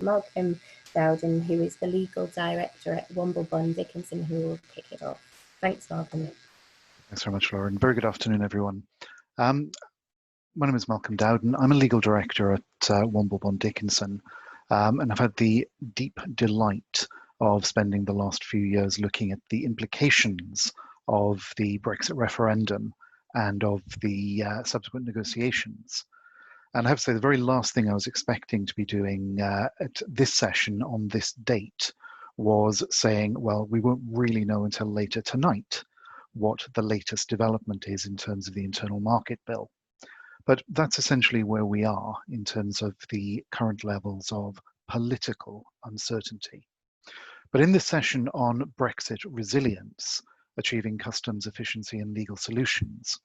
Malcolm Dowden, who is the legal director at Womble Bond Dickinson, who will kick it off. Thanks, Malcolm. Thanks very much, Lauren. Very good afternoon, everyone. My name is Malcolm Dowden. I'm a legal director at Womble Bond Dickinson, and I've had the deep delight of spending the last few years looking at the implications of the Brexit referendum and of the subsequent negotiations. And I have to say, the very last thing I was expecting to be doing at this session on this date was saying, well, we won't really know until later tonight what the latest development is in terms of the internal market bill. But that's essentially where we are in terms of the current levels of political uncertainty. But in this session on Brexit resilience, achieving customs efficiency and legal solutions,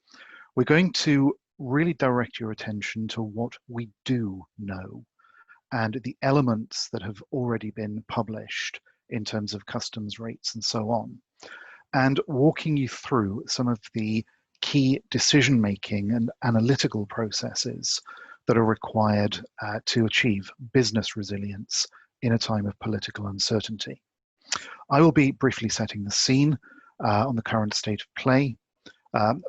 we're going to really direct your attention to what we do know and the elements that have already been published in terms of customs rates and so on, and walking you through some of the key decision-making and analytical processes that are required to achieve business resilience in a time of political uncertainty. I will be briefly setting the scene on the current state of play.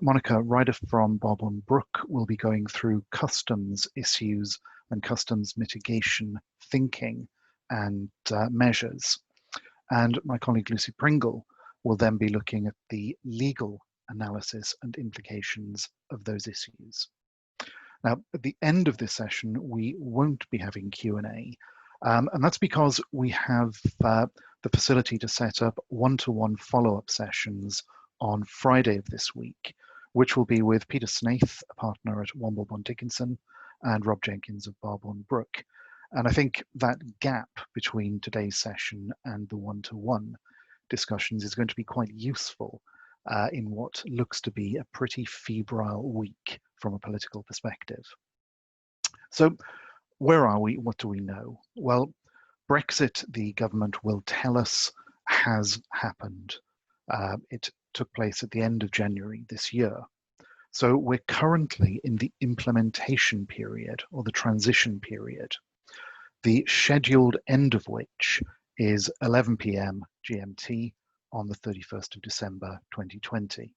Monica Ryder from Barbourne Brook will be going through customs issues and customs mitigation thinking and measures. And my colleague Lucy Pringle will then be looking at the legal analysis and implications of those issues. Now, at the end of this session, we won't be having Q&A, and that's because we have the facility to set up one-to-one follow-up sessions on Friday of this week, which will be with Peter Snaith, a partner at Womble Bond Dickinson, and Rob Jenkins of Barbourne Brook. And I think that gap between today's session and the one-to-one discussions is going to be quite useful in what looks to be a pretty febrile week from a political perspective. So where are we? What do we know? Well, Brexit, the government will tell us, has happened. It took place at the end of January this year. So we're currently in the implementation period or the transition period, the scheduled end of which is 11 p.m. GMT on the 31st of December 2020.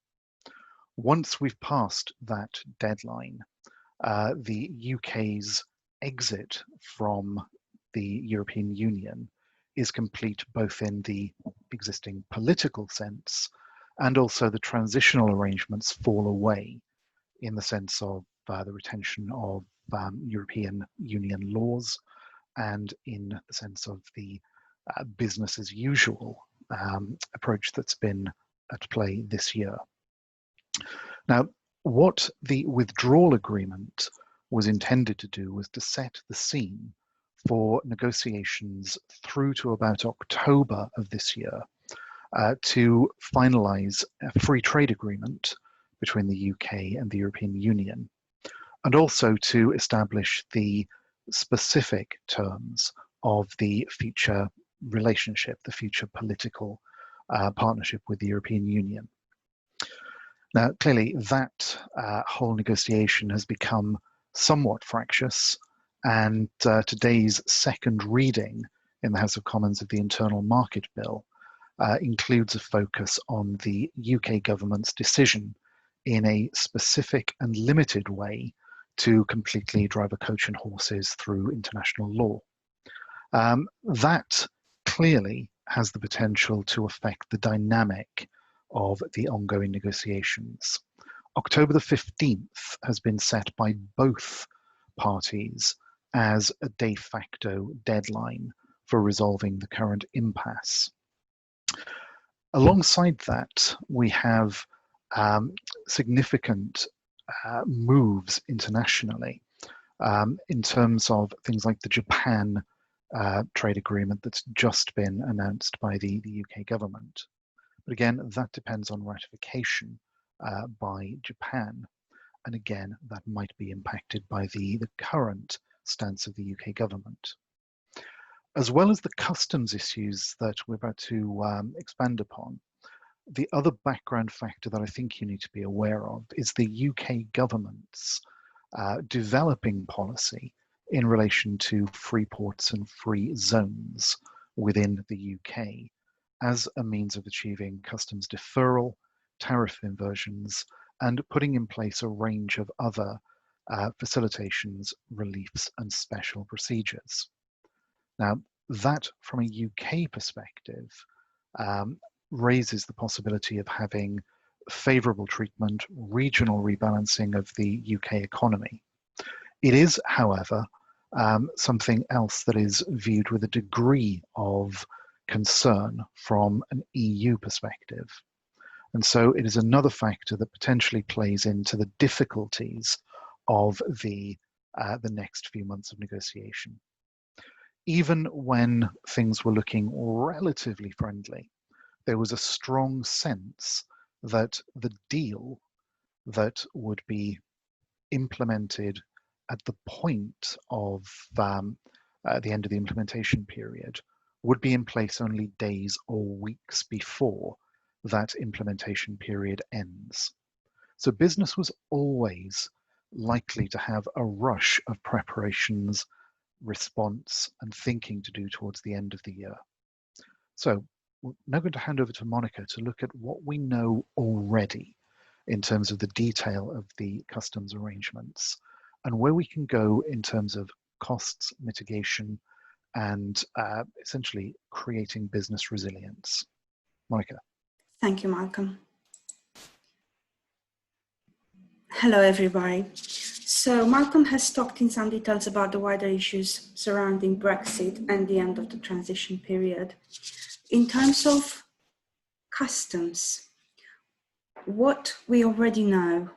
Once we've passed that deadline, the UK's exit from the European Union is complete both in the existing political sense and also the transitional arrangements fall away in the sense of the retention of European Union laws and in the sense of the business as usual approach that's been at play this year. Now, what the withdrawal agreement was intended to do was to set the scene for negotiations through to about October of this year to finalize a free trade agreement between the UK and the European Union, and also to establish the specific terms of the future relationship, the future political partnership with the European Union. Now, clearly that whole negotiation has become somewhat fractious, and today's second reading in the House of Commons of the Internal Market Bill includes a focus on the UK government's decision in a specific and limited way to completely drive a coach and horses through international law. That clearly has the potential to affect the dynamic of the ongoing negotiations. October the 15th has been set by both parties as a de facto deadline for resolving the current impasse. Alongside that, we have significant moves internationally in terms of things like the Japan trade agreement that's just been announced by the UK government. But again, that depends on ratification by Japan. And again, that might be impacted by the current stance of the UK government. As well as the customs issues that we're about to expand upon, the other background factor that I think you need to be aware of is the UK government's developing policy in relation to free ports and free zones within the UK as a means of achieving customs deferral, tariff inversions, and putting in place a range of other facilitations, reliefs, and special procedures. Now, that from a UK perspective raises the possibility of having favourable treatment, regional rebalancing of the UK economy. It is, however, something else that is viewed with a degree of concern from an EU perspective. And so it is another factor that potentially plays into the difficulties of the next few months of negotiation. Even when things were looking relatively friendly, there was a strong sense that the deal that would be implemented at the point of the end of the implementation period would be in place only days or weeks before that implementation period ends. So business was always likely to have a rush of preparations, response, and thinking to do towards the end of the year. So we're now going to hand over to Monica to look at what we know already in terms of the detail of the customs arrangements and where we can go in terms of costs, mitigation, and essentially creating business resilience. Monica. Thank you, Malcolm. Hello, everybody. So Malcolm has talked in some details about the wider issues surrounding Brexit and the end of the transition period. In terms of customs, what we already know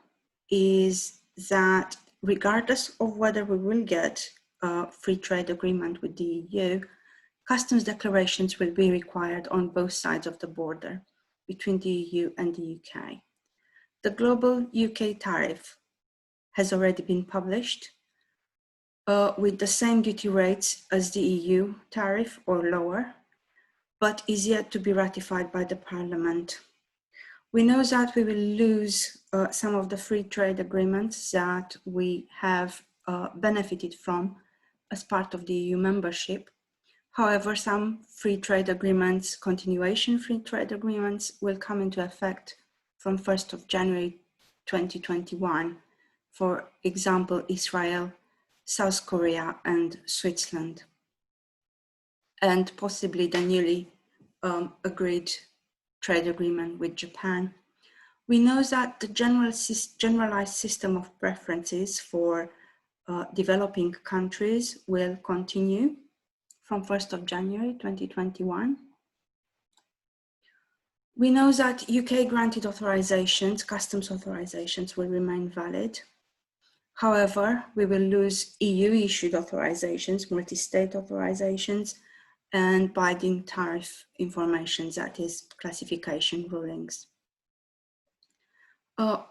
is that regardless of whether we will get a free trade agreement with the EU, customs declarations will be required on both sides of the border between the EU and the UK. The global UK tariff has already been published with the same duty rates as the EU tariff or lower, but is yet to be ratified by the Parliament. We know that we will lose some of the free trade agreements that we have benefited from as part of the EU membership. However, some free trade agreements, continuation free trade agreements, will come into effect from 1st of January 2021. For example, Israel, South Korea, and Switzerland, and possibly the newly agreed trade agreement with Japan. We know that the generalized system of preferences for developing countries will continue from 1st of January 2021. We know that UK granted authorizations, customs authorizations, will remain valid. However, we will lose EU issued authorizations, multi-state authorizations, and binding tariff information, that is classification rulings.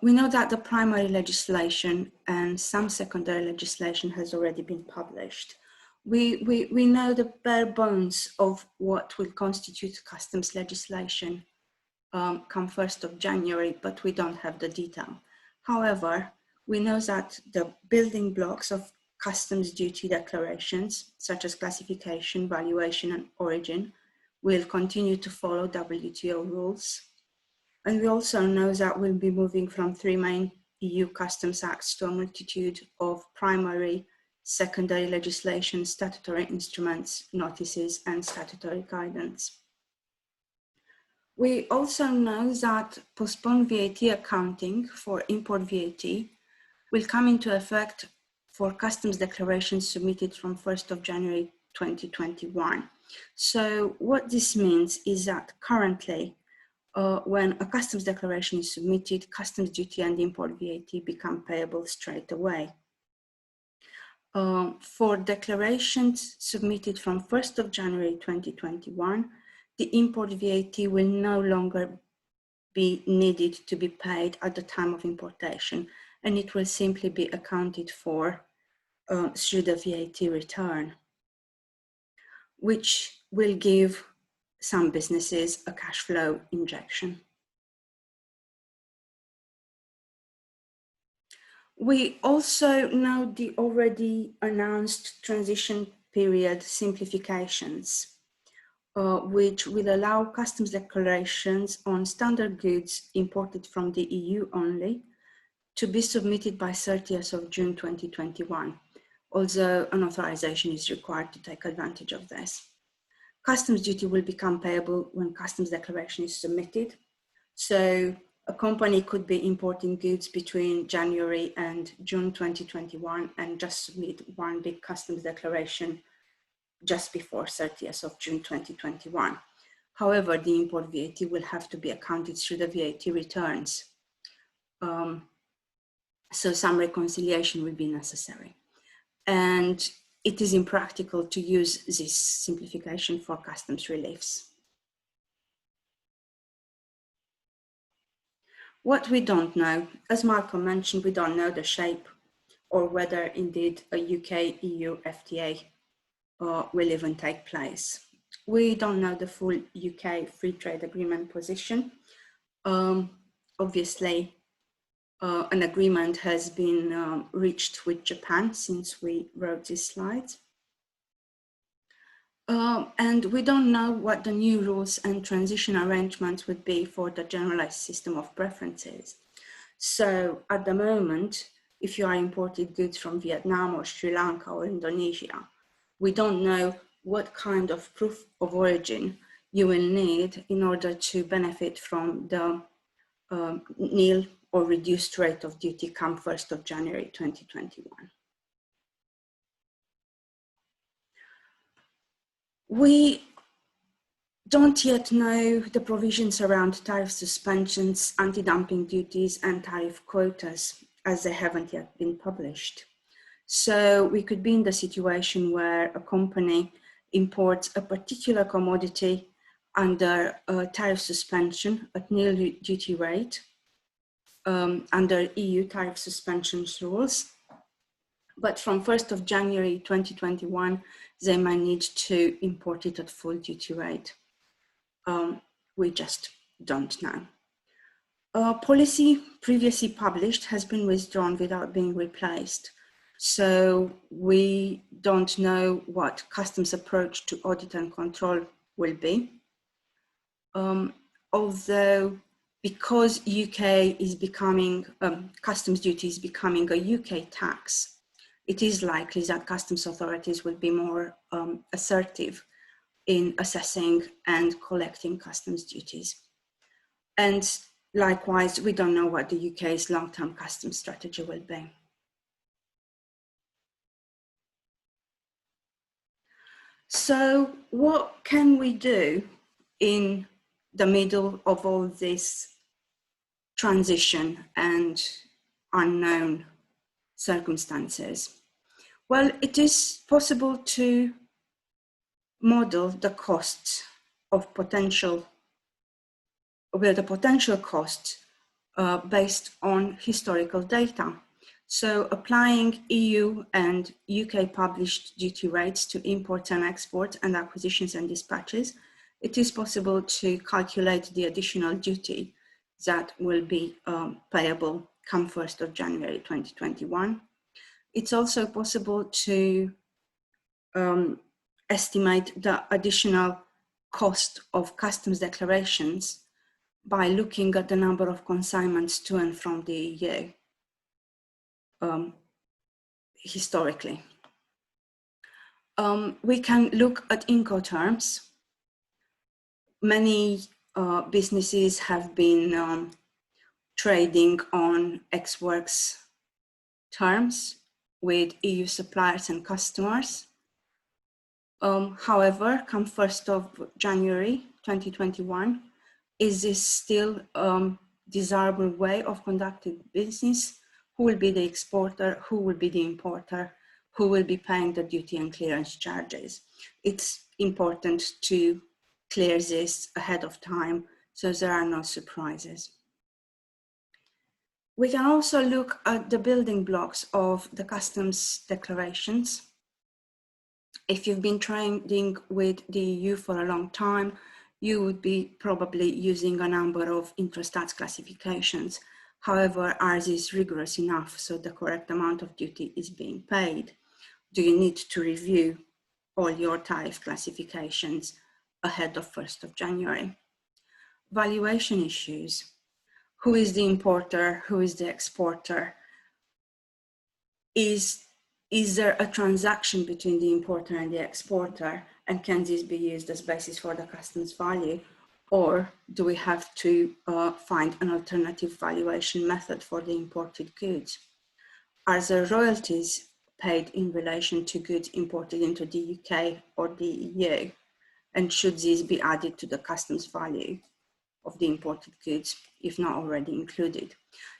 We know that the primary legislation and some secondary legislation has already been published. We know the bare bones of what will constitute customs legislation come 1st of January, but we don't have the detail. However, we know that the building blocks of customs duty declarations, such as classification, valuation, and origin, will continue to follow WTO rules. And we also know that we'll be moving from 3 main EU customs acts to a multitude of primary, secondary legislation, statutory instruments, notices, and statutory guidance. We also know that postponed VAT accounting for import VAT will come into effect for customs declarations submitted from 1st of January 2021. So what this means is that currently, when a customs declaration is submitted, customs duty and import VAT become payable straight away. For declarations submitted from 1st of January 2021, the import VAT will no longer be needed to be paid at the time of importation, and it will simply be accounted for through the VAT return, which will give some businesses a cash flow injection. We also know the already announced transition period simplifications, which will allow customs declarations on standard goods imported from the EU only to be submitted by 30th of June 2021, although an authorization is required to take advantage of this. Customs duty will become payable when customs declaration is submitted. So a company could be importing goods between January and June 2021 and just submit one big customs declaration just before 30th of June 2021. However, the import VAT will have to be accounted through the VAT returns. So some reconciliation will be necessary. And it is impractical to use this simplification for customs reliefs. What we don't know, as Malcolm mentioned, we don't know the shape or whether indeed a UK-EU FTA will even take place. We don't know the full UK free trade agreement position. Obviously, an agreement has been reached with Japan since we wrote this slide. And we don't know what the new rules and transition arrangements would be for the generalized system of preferences. So at the moment, if you are importing goods from Vietnam or Sri Lanka or Indonesia, we don't know what kind of proof of origin you will need in order to benefit from the nil or reduced rate of duty come 1st of January 2021. We don't yet know the provisions around tariff suspensions, anti-dumping duties, and tariff quotas, as they haven't yet been published. So we could be in the situation where a company imports a particular commodity under a tariff suspension at nil duty rate under EU tariff suspensions rules. But from 1st of January 2021, they might need to import it at full duty rate. We just don't know. Policy previously published has been withdrawn without being replaced. So we don't know what customs approach to audit and control will be. Although because UK is becoming, customs duty is becoming a UK tax, it is likely that customs authorities will be more assertive in assessing and collecting customs duties. And likewise, we don't know what the UK's long-term customs strategy will be. So what can we do in the middle of all this transition and unknown circumstances? Well, it is possible to model the costs of potential, well, the potential costs based on historical data. So applying EU and UK published duty rates to imports and exports and acquisitions and dispatches, it is possible to calculate the additional duty that will be payable come 1st of January 2021. It's also possible to estimate the additional cost of customs declarations by looking at the number of consignments to and from the EU historically. We can look at Incoterms. Many businesses have been trading on ex-works terms with EU suppliers and customers. However, come 1st of January 2021, is this still a desirable way of conducting business? Who will be the exporter? Who will be the importer? Who will be paying the duty and clearance charges? It's important to clear this ahead of time so there are no surprises. We can also look at the building blocks of the customs declarations. If you've been trading with the EU for a long time, you would be probably using a number of Intrastats classifications. However, ours is rigorous enough, so the correct amount of duty is being paid. Do you need to review all your tariff classifications ahead of 1st of January? Valuation issues. Who is the importer? Who is the exporter? Is there a transaction between the importer and the exporter? And can this be used as basis for the customs value? Or do we have to find an alternative valuation method for the imported goods? Are there royalties paid in relation to goods imported into the UK or the EU? And should these be added to the customs value of the imported goods, if not already included?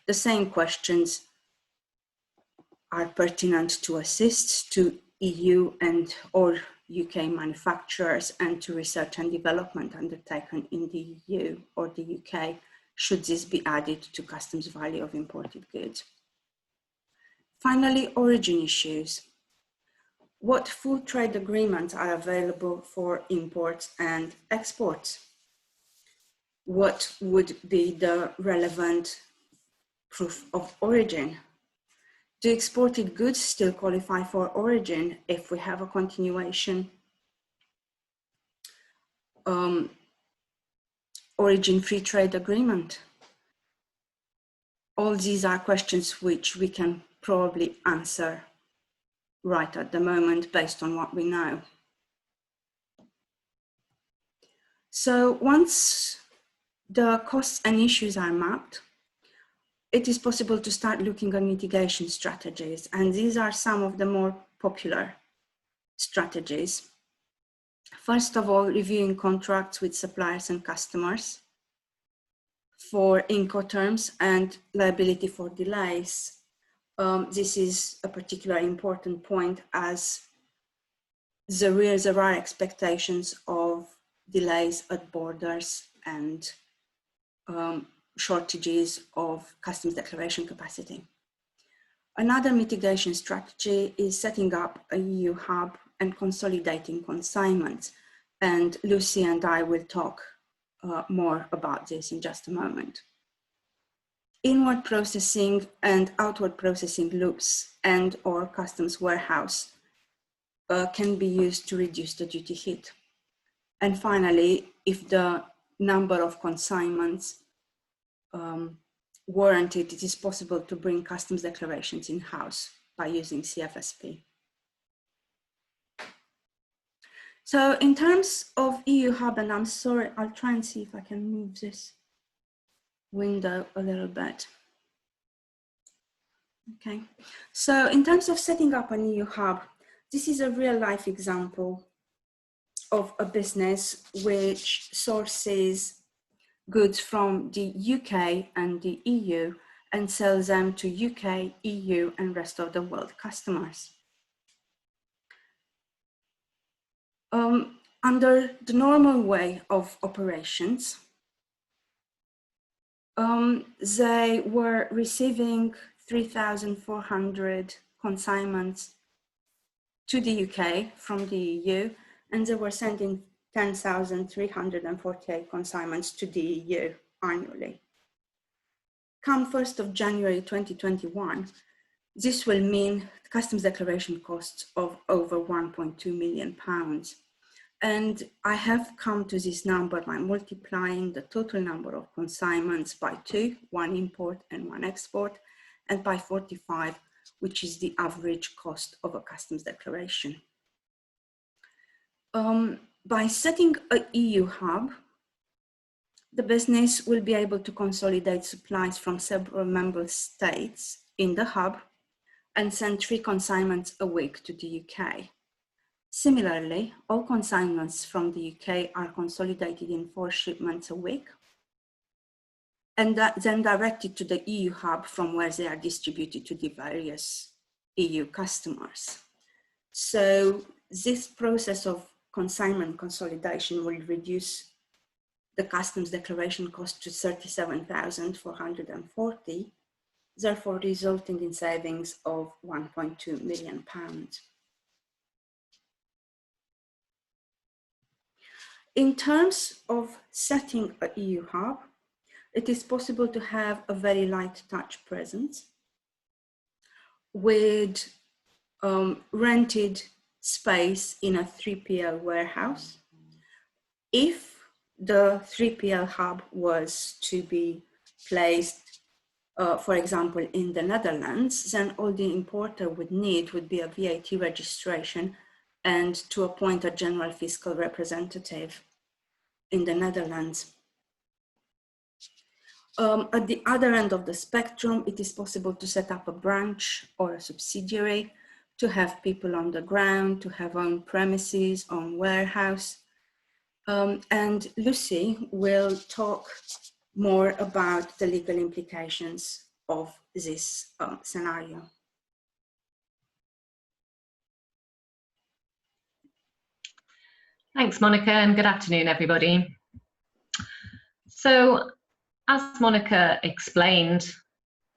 The same questions are pertinent to assist to EU and or UK manufacturers and to research and development undertaken in the EU or the UK, should this be added to customs value of imported goods. Finally, origin issues. What full trade agreements are available for imports and exports? What would be the relevant proof of origin? Do exported goods still qualify for origin if we have a continuation origin free trade agreement? All these are questions which we can probably answer right at the moment based on what we know. So once the costs and issues are mapped, it is possible to start looking at mitigation strategies. And these are some of the more popular strategies. First of all, reviewing contracts with suppliers and customers for Incoterms and liability for delays. This is a particularly important point as there are expectations of delays at borders and shortages of customs declaration capacity. Another mitigation strategy is setting up a EU hub and consolidating consignments. And Lucy and I will talk more about this in just a moment. Inward processing and outward processing loops and or customs warehouse can be used to reduce the duty hit. And finally, if the number of consignments warranted, it is possible to bring customs declarations in-house by using CFSP. So in terms of EU hub, and I'm sorry, I'll try and see if I can move this window a little bit. Okay, so in terms of setting up an EU hub, this is a real life example of a business which sources goods from the UK and the EU and sells them to UK, EU, and rest of the world customers. Under the normal way of operations, they were receiving 3,400 consignments to the UK from the EU, and they were sending 10,348 consignments to the EU annually. Come 1st of January 2021, this will mean customs declaration costs of over £1.2 million. And I have come to this number by multiplying the total number of consignments by 2, 1 import and 1 export, and by 45, which is the average cost of a customs declaration. By setting an EU hub, the business will be able to consolidate supplies from several member states in the hub and send 3 consignments a week to the UK. Similarly, all consignments from the UK are consolidated in 4 shipments a week and then directed to the EU hub from where they are distributed to the various EU customers. So this process of consignment consolidation will reduce the customs declaration cost to 37,440, therefore resulting in savings of £1.2 million. In terms of setting an EU hub, it is possible to have a very light touch presence with rented space in a 3PL warehouse. If the 3PL hub was to be placed, for example, in the Netherlands, then all the importer would need would be a VAT registration and to appoint a general fiscal representative in the Netherlands. At the other end of the spectrum, it is possible to set up a branch or a subsidiary, to have people on the ground, to have own premises, own warehouse. And Lucy will talk more about the legal implications of this scenario. Thanks, Monica, and good afternoon, everybody. So, as Monica explained,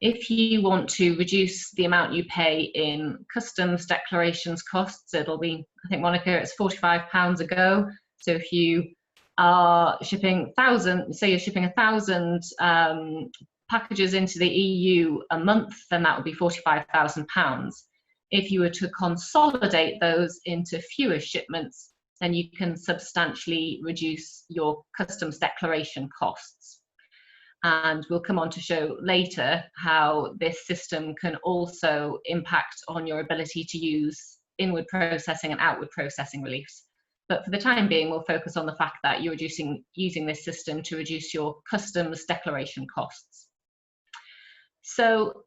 if you want to reduce the amount you pay in customs declarations costs, it'll be, I think, Monica, it's £45 a go. So if you are shipping 1,000, say you're shipping 1,000 packages into the EU a month, then that would be £45,000. If you were to consolidate those into fewer shipments, then you can substantially reduce your customs declaration costs. And we'll come on to show later how this system can also impact on your ability to use inward processing and outward processing reliefs. But for the time being, we'll focus on the fact that you're using this system to reduce your customs declaration costs. So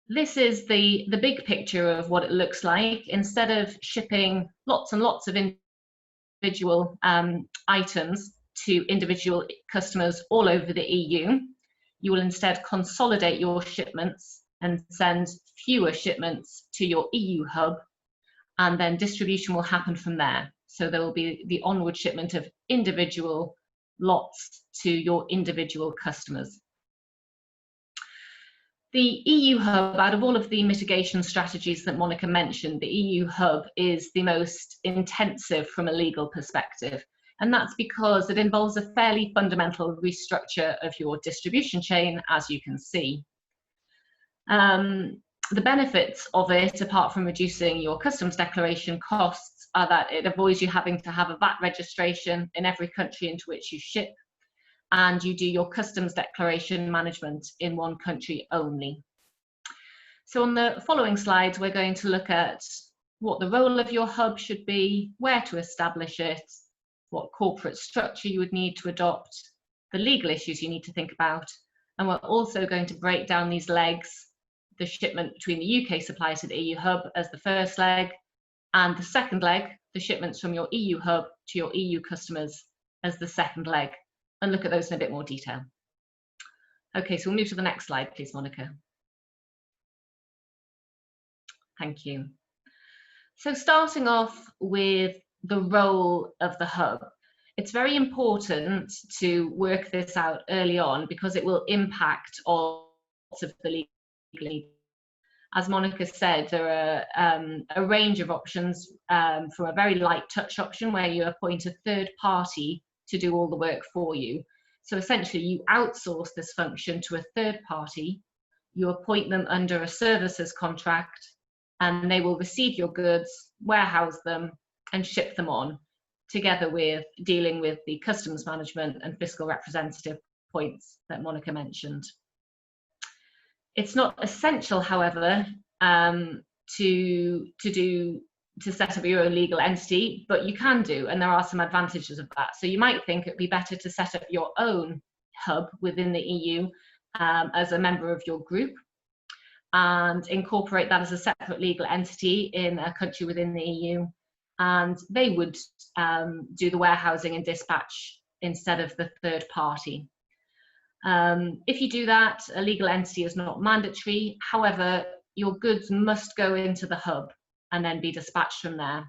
this is the big picture of what it looks like. Instead of shipping lots and lots of individual items to individual customers all over the EU, you will instead consolidate your shipments and send fewer shipments to your EU hub, and then distribution will happen from there. So there will be the onward shipment of individual lots to your individual customers. The EU hub, out of all of the mitigation strategies that Monica mentioned, the EU hub is the most intensive from a legal perspective. And that's because it involves a fairly fundamental restructure of your distribution chain, as you can see. The benefits of it, apart from reducing your customs declaration costs, are that it avoids you having to have a VAT registration in every country into which you ship, and you do your customs declaration management in one country only. So on the following slides, we're going to look at what the role of your hub should be, where to establish it, what corporate structure you would need to adopt, the legal issues you need to think about, and we're also going to break down these legs, the shipment between the UK supplier to the EU hub as the first leg, and the second leg, the shipments from your EU hub to your EU customers as the second leg, and look at those in a bit more detail. Okay, so we'll move to the next slide, please, Monica. Thank you. So starting off with the role of the hub, it's very important to work this out early on because it will impact all of the legal. As Monica said, there are a range of options, from a very light touch option where you appoint a third party to do all the work for you. So essentially you outsource this function to a third party, you appoint them under a services contract, and they will receive your goods, warehouse them, and ship them on, together with dealing with the customs management and fiscal representative points that Monica mentioned. It's not essential, however, to set up your own legal entity, but you can do, and there are some advantages of that. So you might think it'd be better to set up your own hub within the EU as a member of your group and incorporate that as a separate legal entity in a country within the EU, and they would do the warehousing and dispatch instead of the third party. If you do that, a legal entity is not mandatory. However, your goods must go into the hub and then be dispatched from there.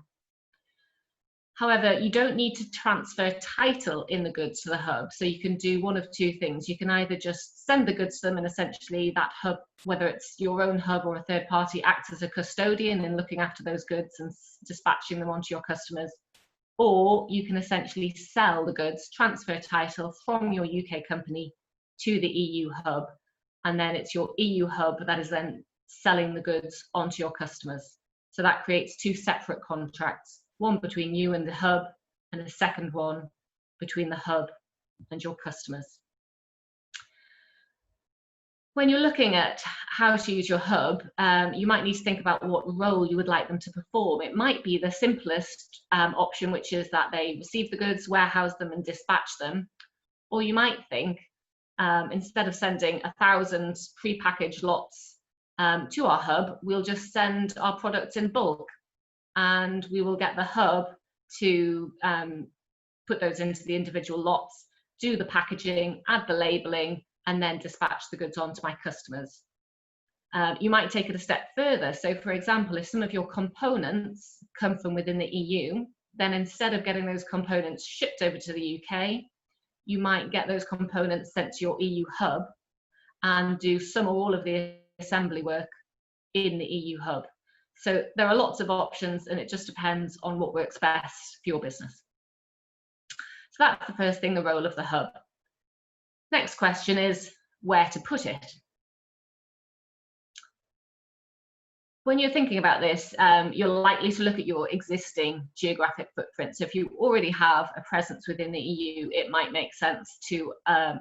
However, you don't need to transfer title in the goods to the hub. So you can do one of two things. You can either just send the goods to them and essentially that hub, whether it's your own hub or a third party, acts as a custodian in looking after those goods and dispatching them onto your customers. Or you can essentially sell the goods, transfer title from your UK company to the EU hub, and then it's your EU hub that is then selling the goods onto your customers. So that creates two separate contracts, one between you and the hub, and a second one between the hub and your customers. When you're looking at how to use your hub, you might need to think about what role you would like them to perform. It might be the simplest option, which is that they receive the goods, warehouse them and dispatch them. Or you might think, instead of sending 1,000 pre-packaged lots to our hub, we'll just send our products in bulk, and we will get the hub to put those into the individual lots, do the packaging, add the labeling, and then dispatch the goods on to my customers. You might take it a step further. So for example, if some of your components come from within the EU, then instead of getting those components shipped over to the UK, you might get those components sent to your EU hub and do some or all of the assembly work in the EU hub. So there are lots of options, and it just depends on what works best for your business. So that's the first thing, the role of the hub. Next question is where to put it. When you're thinking about this, you're likely to look at your existing geographic footprint. So if you already have a presence within the EU, it might make sense to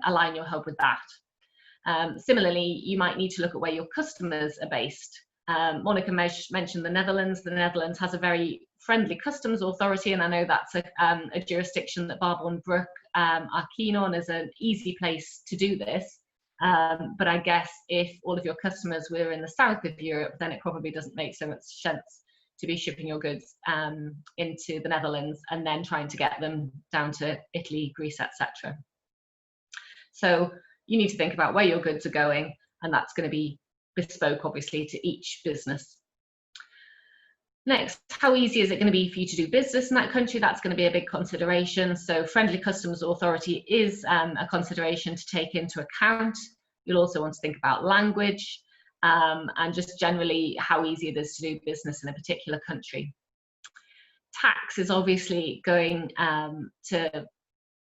align your hub with that. Similarly, you might need to look at where your customers are based. Monica mentioned the Netherlands. The Netherlands has a very friendly customs authority, and I know that's a jurisdiction that Barbourne Brook are keen on as an easy place to do this. But I guess if all of your customers were in the south of Europe, then it probably doesn't make so much sense to be shipping your goods into the Netherlands and then trying to get them down to Italy, Greece, etc. So you need to think about where your goods are going, and that's going to be bespoke, obviously, to each business. Next, how easy is it going to be for you to do business in that country? That's going to be a big consideration. So friendly customs authority is a consideration to take into account. You'll also want to think about language and just generally how easy it is to do business in a particular country. Tax is obviously going to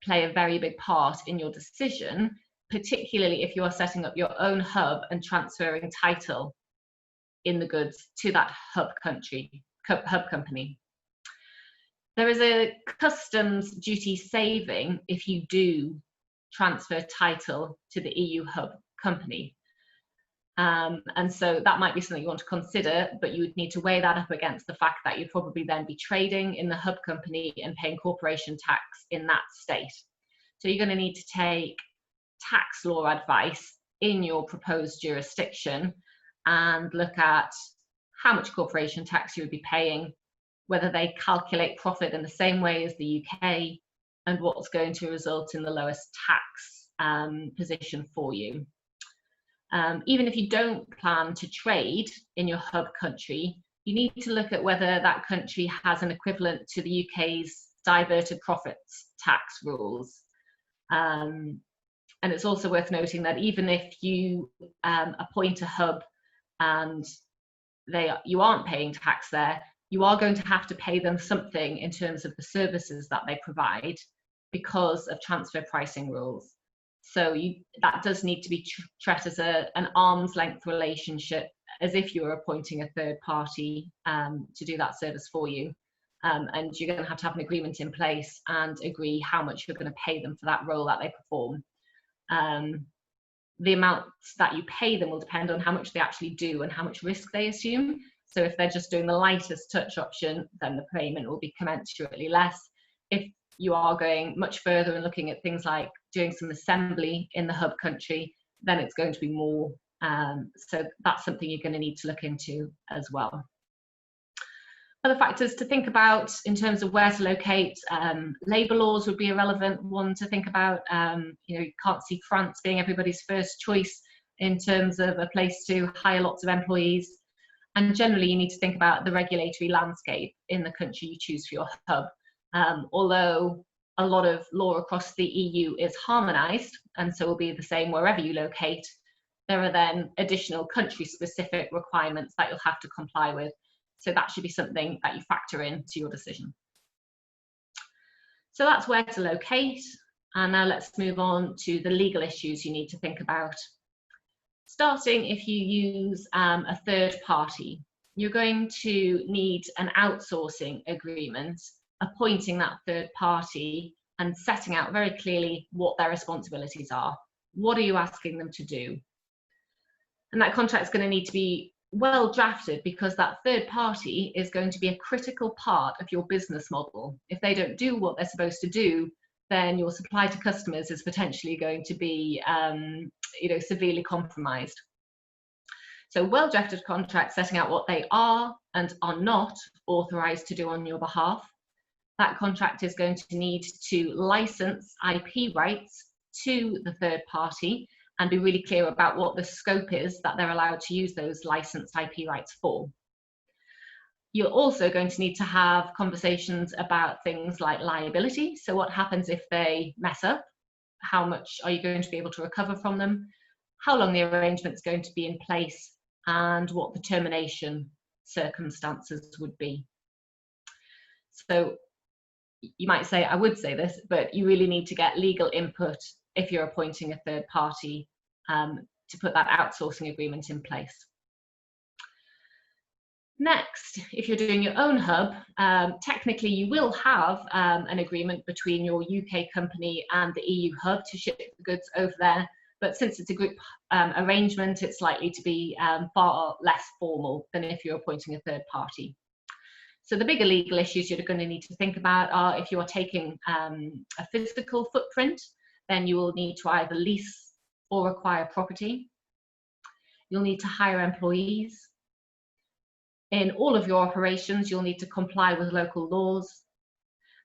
play a very big part in your decision, particularly if you are setting up your own hub and transferring title in the goods to that hub company. There is a customs duty saving if you do transfer title to the EU hub company. And so that might be something you want to consider, but you would need to weigh that up against the fact that you'd probably then be trading in the hub company and paying corporation tax in that state. So you're going to need to take tax law advice in your proposed jurisdiction and look at how much corporation tax you would be paying, whether they calculate profit in the same way as the UK, and what's going to result in the lowest tax position for you. Even if you don't plan to trade in your hub country, you need to look at whether that country has an equivalent to the UK's diverted profits tax rules. And it's also worth noting that even if you appoint a hub and you aren't paying tax there, you are going to have to pay them something in terms of the services that they provide because of transfer pricing rules. So that does need to be treated as an arm's length relationship, as if you were appointing a third party to do that service for you. And you're going to have an agreement in place and agree how much you're going to pay them for that role that they perform. The amounts that you pay them will depend on how much they actually do and how much risk they assume. So if they're just doing the lightest touch option, then the payment will be commensurately less. If you are going much further and looking at things like doing some assembly in the hub country, then it's going to be more. So that's something you're going to need to look into as well. Other factors to think about in terms of where to locate, labour laws would be a relevant one to think about. You can't see France being everybody's first choice in terms of a place to hire lots of employees. And generally, you need to think about the regulatory landscape in the country you choose for your hub. Although a lot of law across the EU is harmonised, and so will be the same wherever you locate, there are then additional country-specific requirements that you'll have to comply with. So that should be something that you factor into your decision. So that's where to locate. And now let's move on to the legal issues you need to think about. Starting if you use a third party, you're going to need an outsourcing agreement, appointing that third party and setting out very clearly what their responsibilities are. What are you asking them to do? And that contract is going to need to be well drafted, because that third party is going to be a critical part of your business model. If they don't do what they're supposed to do, then your supply to customers is potentially going to be severely compromised. So well-drafted contracts setting out what they are and are not authorised to do on your behalf. That contract is going to need to license IP rights to the third party and be really clear about what the scope is that they're allowed to use those licensed IP rights for. You're also going to need to have conversations about things like liability. So what happens if they mess up? How much are you going to be able to recover from them? How long the arrangement is going to be in place, and what the termination circumstances would be. So you might say, I would say this, but you really need to get legal input if you're appointing a third party to put that outsourcing agreement in place. Next, if you're doing your own hub, technically you will have an agreement between your UK company and the EU hub to ship the goods over there, but since it's a group arrangement, it's likely to be far less formal than if you're appointing a third party. So the bigger legal issues you're going to need to think about are, if you're taking a physical footprint, then you will need to either lease or acquire property. You'll need to hire employees. In all of your operations, you'll need to comply with local laws.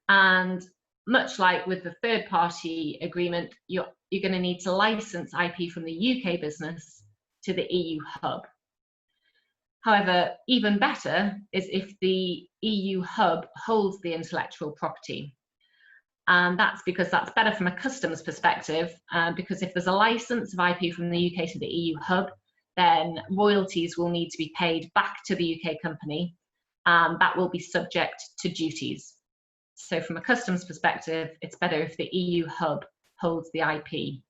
And much like with the third party agreement, you're going to need to license IP from the UK business to the EU hub. However, even better is if the EU hub holds the intellectual property. And that's because that's better from a customs perspective, because if there's a license of IP from the UK to the EU hub, then royalties will need to be paid back to the UK company, and that will be subject to duties. So from a customs perspective, it's better if the EU hub holds the IP.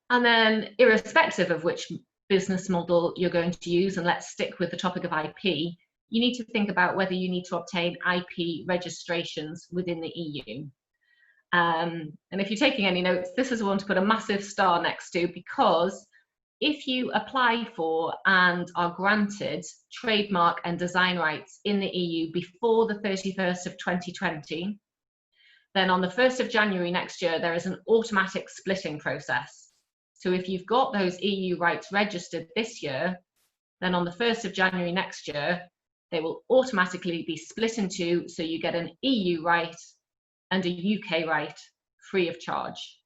And then, irrespective of which business model you're going to use, and let's stick with the topic of IP, you need to think about whether you need to obtain IP registrations within the EU. And if you're taking any notes, this is one to put a massive star next to, because if you apply for and are granted trademark and design rights in the EU before the 31st of 2020, then on the 1st of January next year, there is an automatic splitting process. So if you've got those EU rights registered this year, then on the 1st of January next year, they will automatically be split in two, so you get an EU right and a UK right free of charge.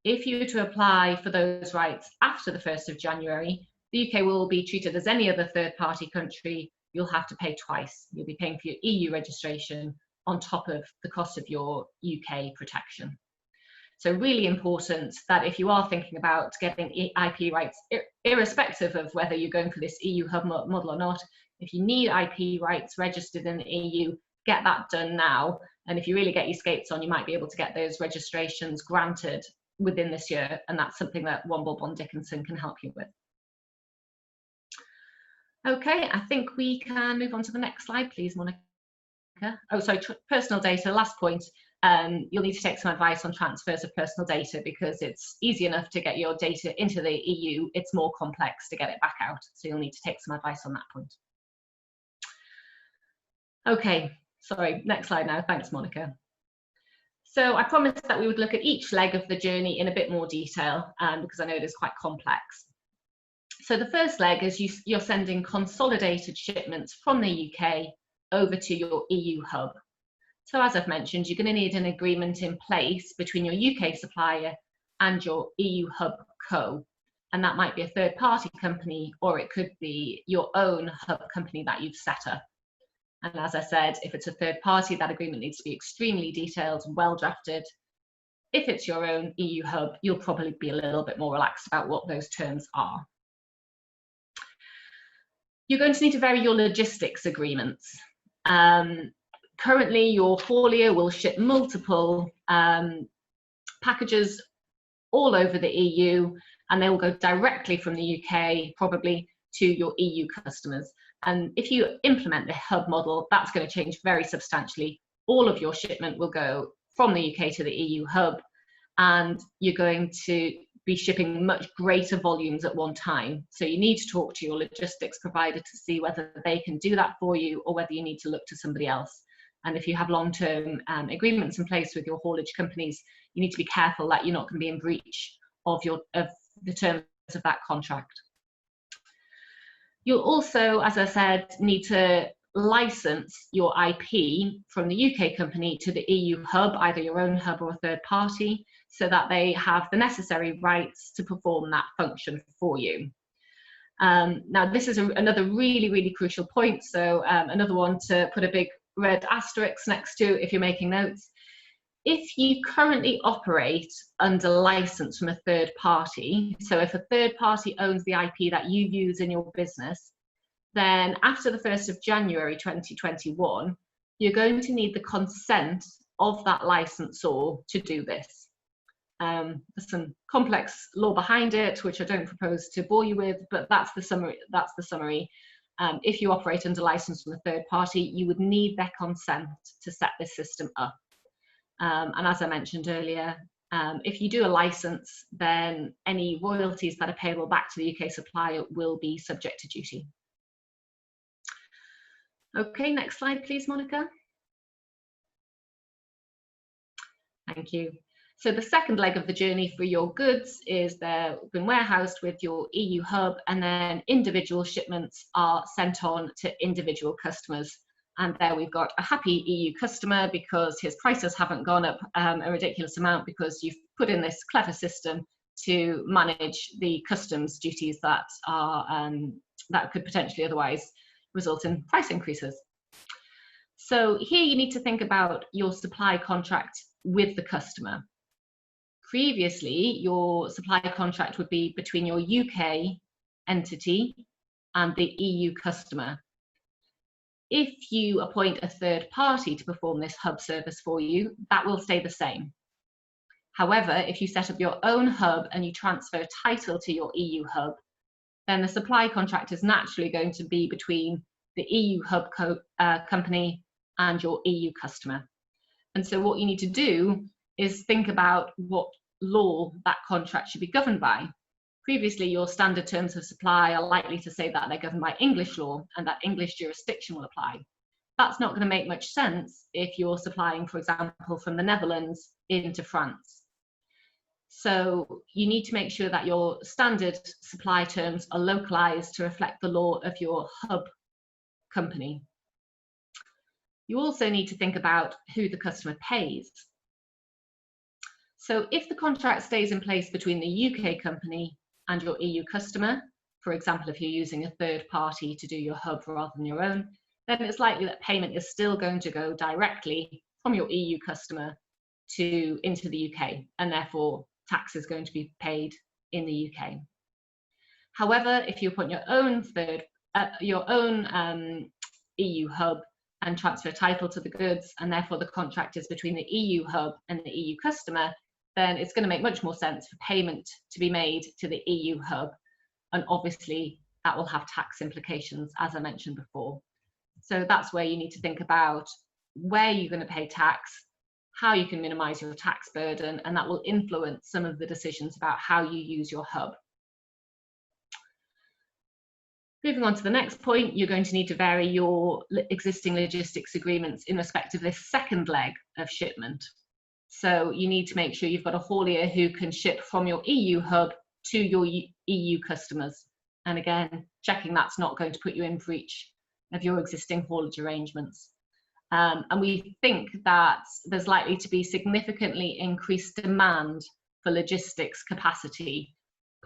If you were to apply for those rights after the 1st of January, the UK will be treated as any other third-party country. You'll have to pay twice. You'll be paying for your EU registration on top of the cost of your UK protection. So really important that if you are thinking about getting IP rights, irrespective of whether you're going for this EU hub model or not, if you need IP rights registered in the EU, get that done now. And if you really get your skates on, you might be able to get those registrations granted within this year, and that's something that Womble Bond Dickinson can help you with. Okay, I think we can move on to the next slide, please, Monica. Oh, sorry, personal data, last point. You'll need to take some advice on transfers of personal data, because it's easy enough to get your data into the EU, it's more complex to get it back out. So you'll need to take some advice on that point. Okay, sorry, next slide now. Thanks, Monica. So I promised that we would look at each leg of the journey in a bit more detail, because I know it is quite complex. So the first leg is you're sending consolidated shipments from the UK over to your EU hub. So as I've mentioned, you're going to need an agreement in place between your UK supplier and your EU hub co. And that might be a third party company, or it could be your own hub company that you've set up. And as I said, if it's a third party, that agreement needs to be extremely detailed and well drafted. If it's your own EU hub, you'll probably be a little bit more relaxed about what those terms are. You're going to need to vary your logistics agreements. Currently, your haulier will ship multiple packages all over the EU, and they will go directly from the UK, probably, to your EU customers. And if you implement the hub model, that's going to change very substantially. All of your shipment will go from the UK to the EU hub, and you're going to be shipping much greater volumes at one time. So you need to talk to your logistics provider to see whether they can do that for you, or whether you need to look to somebody else. And if you have long-term agreements in place with your haulage companies, you need to be careful that you're not going to be in breach of the terms of that contract. You'll also, as I said, need to license your IP from the UK company to the EU hub, either your own hub or a third party, so that they have the necessary rights to perform that function for you. Now, this is another really, really crucial point. So another one to put a big red asterisk next to if you're making notes. If you currently operate under license from a third party, so if a third party owns the IP that you use in your business, then after the 1st of January 2021, you're going to need the consent of that licensor to do this. There's some complex law behind it, which I don't propose to bore you with, but that's the summary. If you operate under license from a third party, you would need their consent to set this system up. And as I mentioned earlier, if you do a license, then any royalties that are payable back to the UK supplier will be subject to duty. Okay, next slide, please, Monica. Thank you. So the second leg of the journey for your goods is they've been warehoused with your EU hub, and then individual shipments are sent on to individual customers. And there we've got a happy EU customer because his prices haven't gone up a ridiculous amount, because you've put in this clever system to manage the customs duties that are that could potentially otherwise result in price increases. So here you need to think about your supply contract with the customer. Previously, your supply contract would be between your UK entity and the EU customer. If you appoint a third party to perform this hub service for you, that will stay the same. However, if you set up your own hub and you transfer title to your EU hub, then the supply contract is naturally going to be between the EU hub company and your EU customer. And so what you need to do is think about what law that contract should be governed by. Previously, your standard terms of supply are likely to say that they're governed by English law and that English jurisdiction will apply. That's not going to make much sense if you're supplying, for example, from the Netherlands into France. So you need to make sure that your standard supply terms are localized to reflect the law of your hub company. You also need to think about who the customer pays. So if the contract stays in place between the UK company and your EU customer, for example, if you're using a third party to do your hub rather than your own, then it's likely that payment is still going to go directly from your EU customer into the UK, and therefore tax is going to be paid in the UK. However, if you appoint your own EU hub and transfer title to the goods, and therefore the contract is between the EU hub and the EU customer, then it's going to make much more sense for payment to be made to the EU hub. And obviously that will have tax implications, as I mentioned before. So that's where you need to think about where you're going to pay tax, how you can minimize your tax burden, and that will influence some of the decisions about how you use your hub. Moving on to the next point, you're going to need to vary your existing logistics agreements in respect of this second leg of shipment. So you need to make sure you've got a haulier who can ship from your EU hub to your EU customers. And again, checking that's not going to put you in breach of your existing haulage arrangements. And we think that there's likely to be significantly increased demand for logistics capacity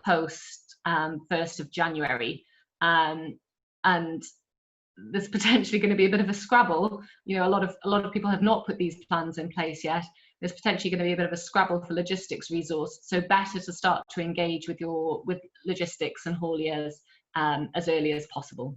post 1st of January. And there's potentially going to be a bit of a scrabble. You know, a lot of people have not put these plans in place yet. There's potentially going to be a bit of a scrabble for logistics resource. So better to start to engage with logistics and hauliers as early as possible.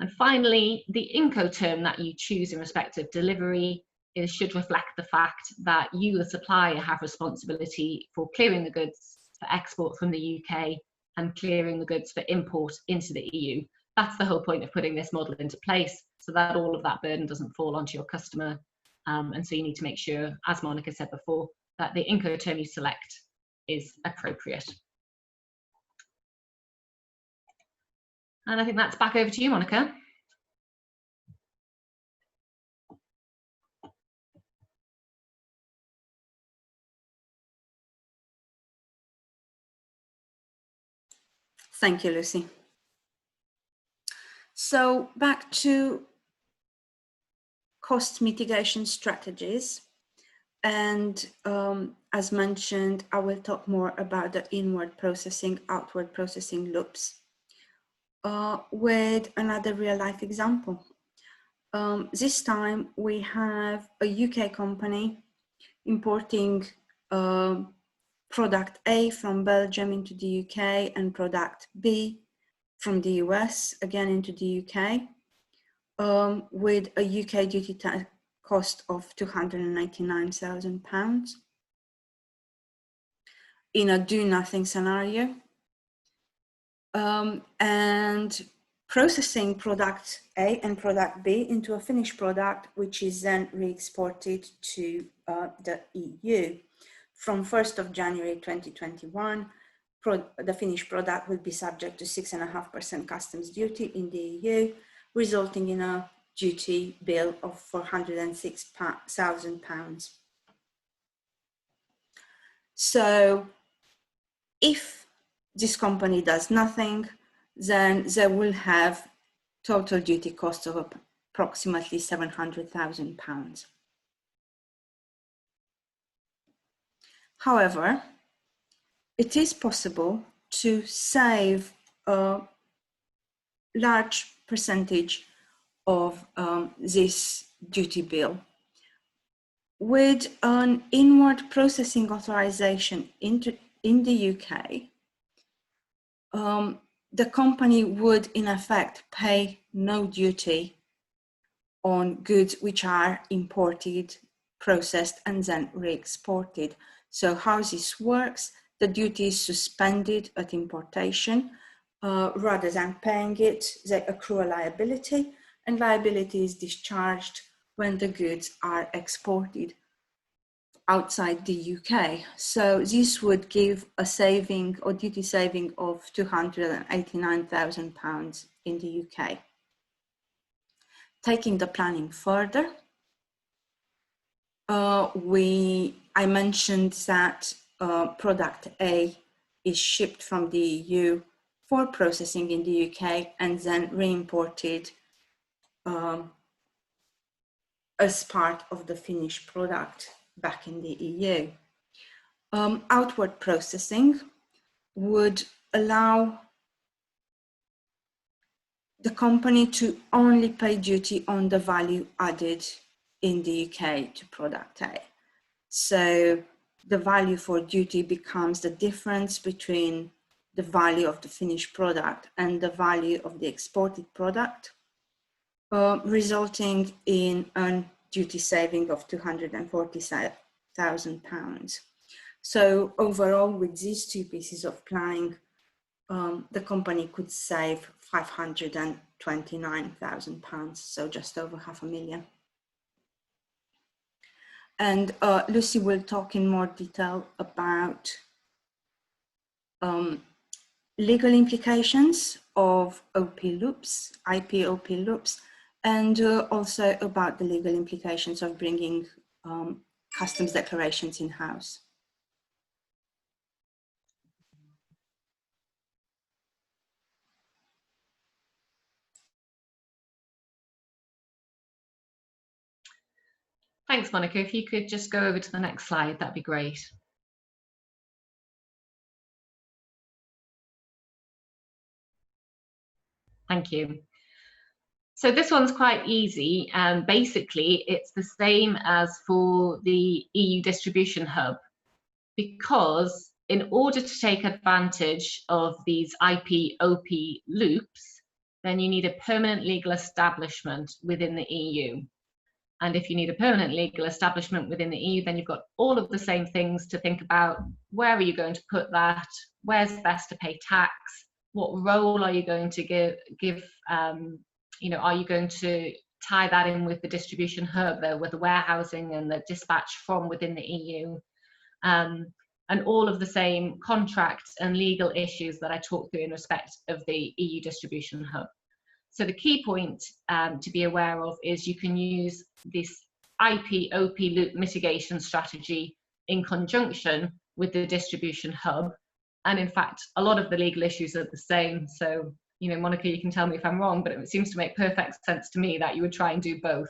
And finally, the Incoterm that you choose in respect of delivery should reflect the fact that you, the supplier, have responsibility for clearing the goods for export from the UK and clearing the goods for import into the EU. That's the whole point of putting this model into place, so that all of that burden doesn't fall onto your customer. And so you need to make sure, as Monica said before, that the Incoterm you select is appropriate. And I think that's back over to you, Monica. Thank you, Lucy. So back to cost mitigation strategies. And as mentioned, I will talk more about the inward processing, outward processing loops with another real life example. This time we have a UK company importing product A from Belgium into the UK and product B from the US, again into the UK, with a UK duty cost of £299,000 in a do-nothing scenario. And processing product A and product B into a finished product, which is then re-exported to the EU. From 1st of January 2021, the finished product will be subject to 6.5% customs duty in the EU, resulting in a duty bill of £406,000. So if this company does nothing, then they will have total duty costs of approximately £700,000. However, it is possible to save a large percentage of this duty bill with an inward processing authorization in the UK. The company would in effect pay no duty on goods which are imported, processed, and then re-exported. So how this works, the duty is suspended at importation. Rather than paying it, they accrue a liability, and liability is discharged when the goods are exported outside the UK. So this would give a saving or duty saving of £289,000 in the UK. Taking the planning further, I mentioned that product A is shipped from the EU for processing in the UK and then re-imported as part of the finished product back in the EU. Outward processing would allow the company to only pay duty on the value added in the UK to product A. So the value for duty becomes the difference between the value of the finished product and the value of the exported product, resulting in a duty saving of £240,000. So overall, with these two pieces of planning, the company could save £529,000, so just over £500,000. And Lucy will talk in more detail about legal implications of OP loops, IP OP loops, and also about the legal implications of bringing customs declarations in-house. Thanks, Monica. If you could just go over to the next slide, that'd be great. Thank you. So this one's quite easy. Basically, it's the same as for the EU distribution hub, because in order to take advantage of these IP-OP loops, then you need a permanent legal establishment within the EU. And if you need a permanent legal establishment within the EU, then you've got all of the same things to think about. Where are you going to put that? Where's best to pay tax? What role are you going to give you know, are you going to tie that in with the distribution hub, with the warehousing and the dispatch from within the EU? And all of the same contract and legal issues that I talked through in respect of the EU distribution hub. So the key point to be aware of is you can use this IP-OP loop mitigation strategy in conjunction with the distribution hub. And in fact, a lot of the legal issues are the same. So, you know, Monica, you can tell me if I'm wrong, but it seems to make perfect sense to me that you would try and do both.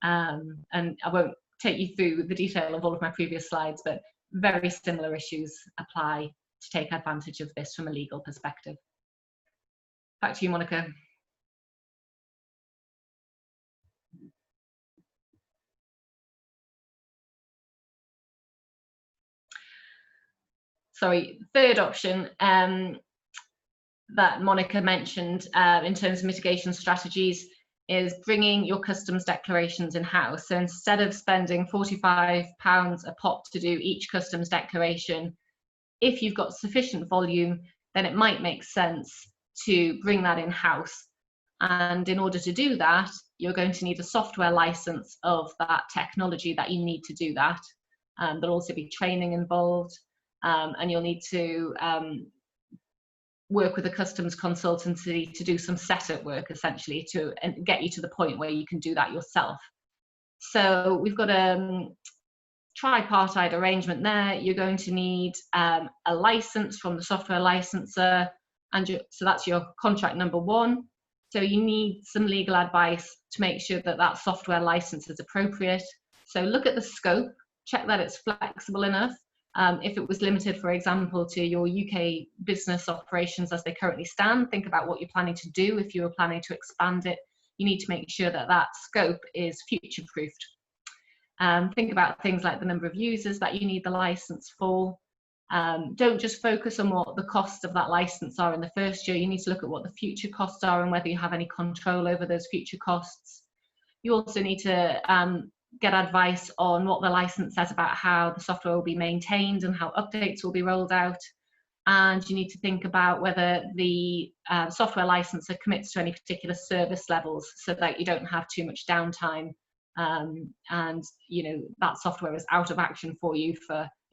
And I won't take you through the detail of all of my previous slides, but very similar issues apply to take advantage of this from a legal perspective. Back to you, Monica. Sorry, third option that Monica mentioned in terms of mitigation strategies is bringing your customs declarations in-house. So instead of spending £45 a pop to do each customs declaration, if you've got sufficient volume, then it might make sense to bring that in-house. And in order to do that, you're going to need a software license of that technology that you need to do that. There'll also be training involved. And you'll need to work with a customs consultancy to do some setup work, essentially, to get you to the point where you can do that yourself. So we've got a tripartite arrangement there. You're going to need a license from the software licensor, and so that's your contract number one. So you need some legal advice to make sure that that software license is appropriate. So look at the scope, check that it's flexible enough. If it was limited, for example, to your UK business operations as they currently stand, think about what you're planning to do. If you were planning to expand it, you need to make sure that that scope is future-proofed. Think about things like the number of users that you need the license for. Don't just focus on what the costs of that license are in the first year. You need to look at what the future costs are and whether you have any control over those future costs. You also need to get advice on what the license says about how the software will be maintained and how updates will be rolled out. And you need to think about whether the software licensor commits to any particular service levels so that you don't have too much downtime and you know that software is out of action for you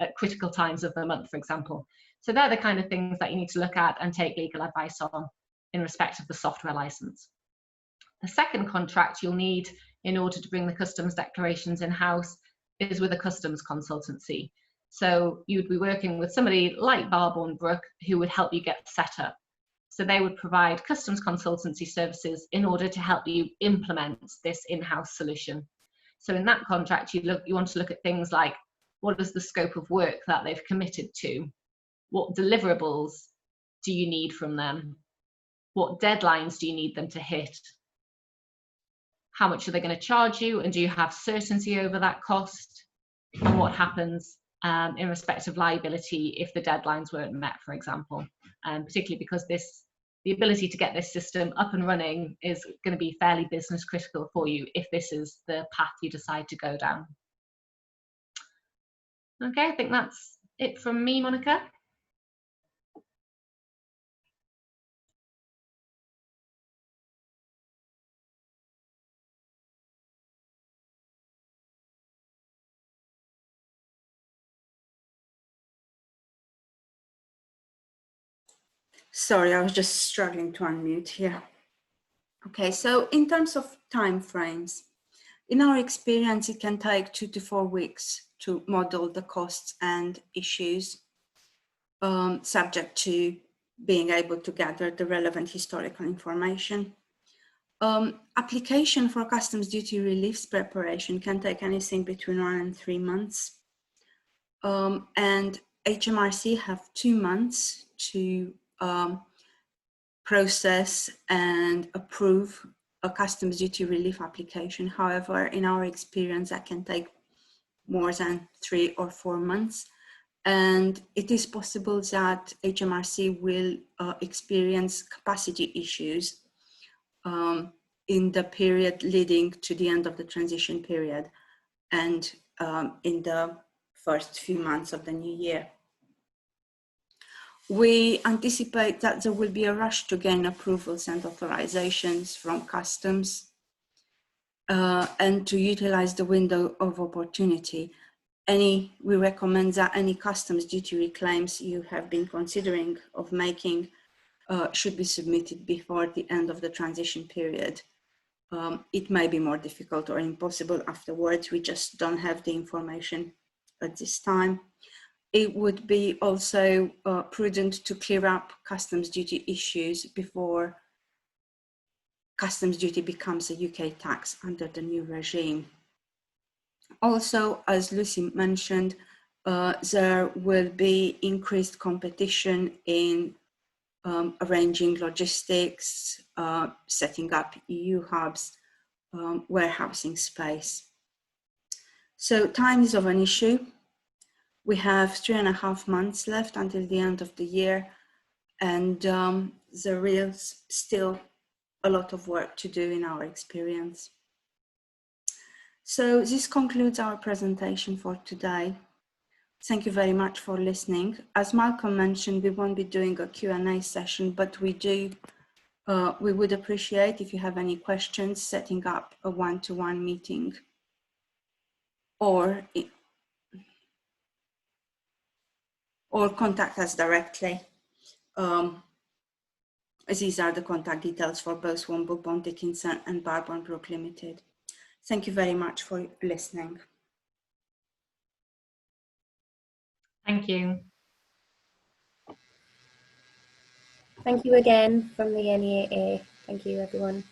at critical times of the month, for example. So they're the kind of things that you need to look at and take legal advice on in respect of the software license. The second contract you'll need in order to bring the customs declarations in-house is with a customs consultancy. So you'd be working with somebody like Barbourne Brook who would help you get set up. So they would provide customs consultancy services in order to help you implement this in-house solution. So in that contract, you want to look at things like, what is the scope of work that they've committed to? What deliverables do you need from them? What deadlines do you need them to hit? How much are they going to charge you, and do you have certainty over that cost? And what happens in respect of liability if the deadlines weren't met, for example, particularly because the ability to get this system up and running is going to be fairly business critical for you if this is the path you decide to go down. Okay, I think that's it from me, Monica. Sorry, I was just struggling to unmute here. Okay, so in terms of time frames, in our experience, it can take 2 to 4 weeks to model the costs and issues, subject to being able to gather the relevant historical information. Application for customs duty reliefs preparation can take anything between 1 and 3 months. And HMRC have 2 months to process and approve a customs duty relief application. However, in our experience, that can take more than 3 or 4 months. And it is possible that HMRC will experience capacity issues in the period leading to the end of the transition period and in the first few months of the new year. We anticipate that there will be a rush to gain approvals and authorizations from customs and to utilize the window of opportunity. We recommend that any customs duty reclaims you have been considering of making should be submitted before the end of the transition period. It may be more difficult or impossible afterwards. We just don't have the information at this time. It would be also prudent to clear up customs duty issues before customs duty becomes a UK tax under the new regime. Also, as Lucy mentioned, there will be increased competition in arranging logistics, setting up EU hubs, warehousing space. So time is of an issue. We have 3.5 months left until the end of the year, and there is still a lot of work to do in our experience. So this concludes our presentation for today. Thank you very much for listening. As Malcolm mentioned, we won't be doing a Q&A session, but we would appreciate if you have any questions, setting up a one-to-one meeting or contact us directly. These are the contact details for both Womble Bond Dickinson and Barbourne Brook Limited. Thank you very much for listening. Thank you. Thank you again from the NEAA. Thank you, everyone.